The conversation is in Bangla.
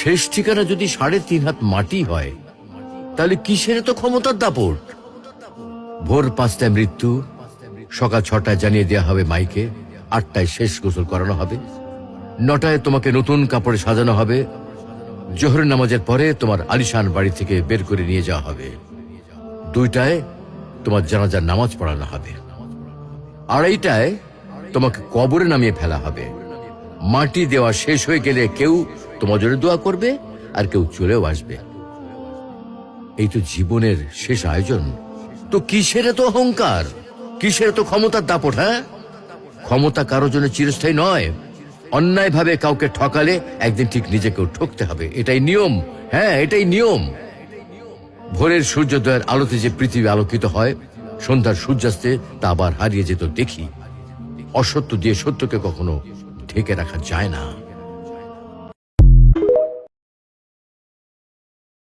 শেষ ঠিকানা যদি 3.5 হাত মাটি হয়, তাহলে কিসের তো ক্ষমতার দাপট? ভোর 5টায় মৃত্যু, সকাল 6টায় জানিয়ে দেওয়া হবে মাইকে, 8টায় শেষ গোসল করানো হবে, 9টায় তোমাকে নতুন কাপড়ে সাজানো হবে, জোহরের নামাজের পরে তোমার আলিশান বাড়ি থেকে বের করে নিয়ে যাওয়া হবে, 2টায় তোমার জানাজার নামাজ পড়ানো হবে, 2:30টায় তোমাকে কবরে নামিয়ে ফেলা হবে। মাটি দেওয়া শেষ হয়ে গেলে কেউ তোমার জন্য দোয়া করবে, আর কেউ চলেও আসবে। এই তো জীবনের শেষ আয়োজন। তো কিসের তো অহংকার, কিসের তো ক্ষমতার দাপট? হ্যাঁ, ক্ষমতা কারো জন্য চিরস্থায়ী নয়। অন্যায়ভাবে কাউকে ঠকালে একদিন ঠিক নিজেকেও ঠকতে হবে, এটাই নিয়ম। হ্যাঁ, এটাই নিয়ম। ভোরের সূর্যোদয়ের আলোতে যে পৃথিবী আলোকিত হয়, সন্ধ্যার সূর্যাস্তে তা আবার হারিয়ে যেত দেখি। অসত্য দিয়ে সত্যকে কখনো ঢেকে রাখা যায় না।